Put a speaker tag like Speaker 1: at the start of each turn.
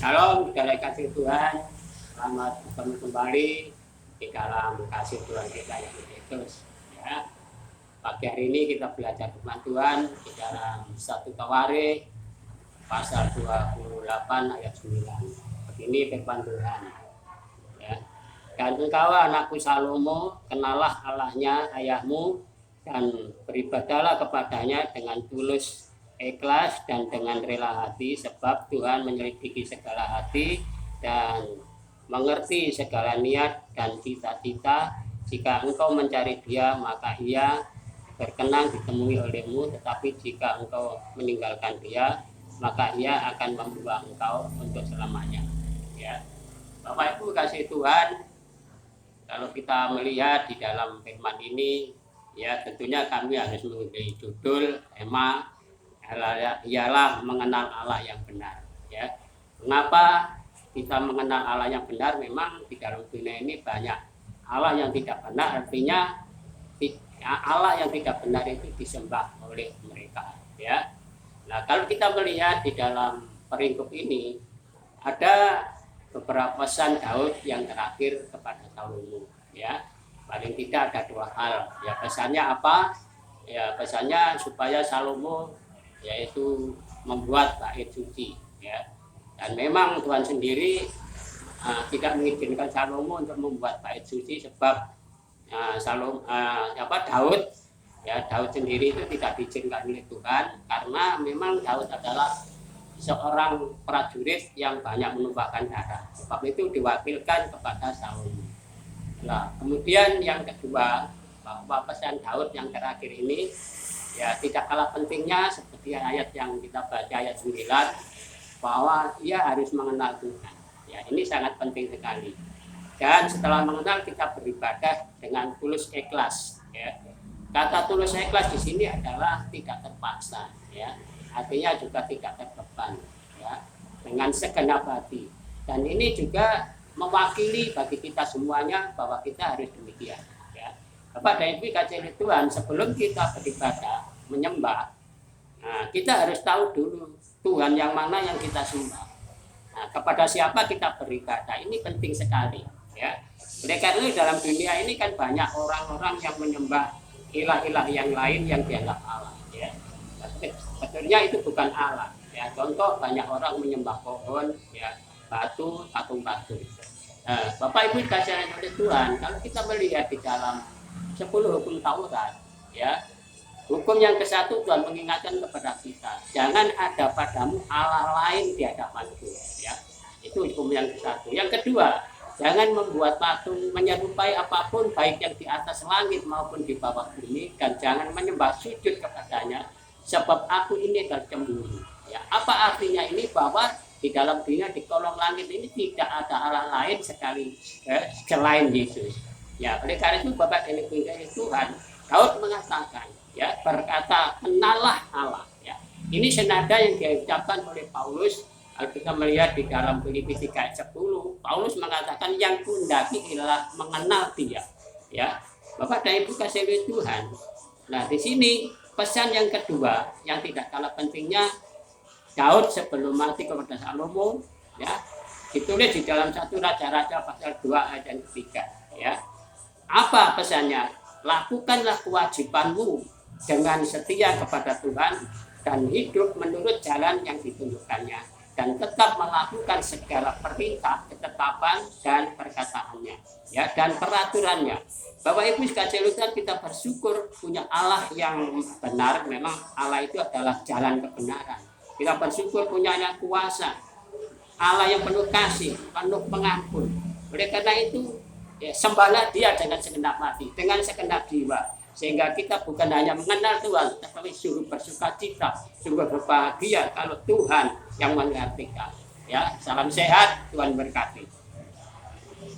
Speaker 1: Shalom, saudara kasih Tuhan. Selamat bertemu kembali di dalam kasih Tuhan kita yang Yesus. Ya. Pagi hari ini kita belajar firman Tuhan di dalam 1 Tawarikh pasal 28 ayat 9. Begini firman Tuhan. Ya. Dan engkau anakku Salomo, kenalah Allahnya ayahmu dan beribadahlah kepadanya dengan tulus, ikhlas dan dengan rela hati, sebab Tuhan menyelidiki segala hati dan mengerti segala niat dan cita-cita. Jika engkau mencari Dia, maka Ia berkenan ditemui olehmu, tetapi jika engkau meninggalkan Dia, maka Ia akan membuang engkau untuk selamanya. Ya. Bapak Ibu kasih Tuhan, kalau kita melihat di dalam firman ini, ya tentunya kami harus memberi judul tema ialah mengenal Allah yang benar. Ya, mengapa kita mengenal Allah yang benar? Memang di dalam dunia ini banyak Allah yang tidak benar, artinya Allah yang tidak benar itu disembah oleh mereka. Ya, nah kalau kita melihat di dalam peringkup ini ada beberapa pesan Daud yang terakhir kepada Salomo. Ya, paling tidak ada dua hal. Ya, pesannya apa? Ya, pesannya supaya Salomo yaitu membuat bait suci. Ya, dan memang Tuhan sendiri tidak mengizinkan Salomo untuk membuat bait suci, sebab Daud, ya Daud sendiri itu tidak diizinkan oleh Tuhan, karena memang Daud adalah seorang prajurit yang banyak menumpahkan darah, sebab itu diwakilkan kepada Salomo. Nah, kemudian yang kedua, bahwa pesan Daud yang terakhir ini ya tidak kalah pentingnya, seperti ayat yang kita baca ayat 9, bahwa ia harus mengenal Tuhan. Ya, ini sangat penting sekali. Dan setelah mengenal, kita beribadah dengan tulus ikhlas. Ya. Kata tulus ikhlas di sini adalah tidak terpaksa. Ya. Artinya juga tidak terbeban, ya, dengan segenap hati. Dan ini juga mewakili bagi kita semuanya bahwa kita harus demikian. Ya. Bapak dan Ibu kasih Tuhan, sebelum kita beribadah, menyembah, nah, kita harus tahu dulu Tuhan yang mana yang kita sembah. Nah, kepada siapa kita beribadah, ini penting sekali. Ya. Oleh karena itu dalam dunia ini kan banyak orang-orang yang menyembah ilah-ilah yang lain yang dianggap Allah. Ya. Sebetulnya itu bukan Allah. Ya, contoh banyak orang menyembah pohon, ya, batu, patung-patung. Nah, Bapak Ibu dikasihi oleh Tuhan, kalau kita melihat di dalam 10 hukum Taurat, ya, hukum yang ke-1 Tuhan mengingatkan kepada kita, jangan ada padamu Allah lain di hadapanku. Ya, itu hukum yang ke-1. Yang kedua, jangan membuat patung menyerupai apapun, baik yang di atas langit maupun di bawah bumi, dan jangan menyembah sujud kepadanya, sebab aku ini tercemburu. Ya, apa artinya ini? Bahwa di dalam dunia, di kolong langit ini tidak ada Allah lain selain Yesus. Ya, oleh karena itu Bapak dan Ibu Tuhan, Daud mengatakan, ya, berkata kenalah Allah. Ya, ini senada yang diucapkan oleh Paulus. Kalau kita melihat di dalam Filipi 3 ayat 10, Paulus mengatakan yang kundaki ialah mengenal Dia. Ya, Bapak dan Ibu kasih Tuhan. Nah, di sini pesan yang kedua yang tidak kalah pentingnya, Daud sebelum mati kepada Salomo, ya, ditulis di dalam 1 Raja-Raja pasal 2 ayat yang ketiga. Ya, apa pesannya? Lakukanlah kewajibanmu dengan setia kepada Tuhan dan hidup menurut jalan yang ditunjukkannya, dan tetap melakukan segala perintah, ketetapan dan perkataannya, ya, dan peraturannya. Bapak Ibu sekalian, kita bersyukur punya Allah yang benar. Memang Allah itu adalah jalan kebenaran. Kita bersyukur punya yang kuasa, Allah yang penuh kasih, penuh pengampun. Oleh karena itu, ya, sembahlah Dia dengan segenap hati, dengan segenap jiwa, sehingga kita bukan hanya mengenal Tuhan, tetapi sungguh bersuka cita, sungguh berbahagia kalau Tuhan yang mengerti kita. Ya, salam sehat, Tuhan berkati.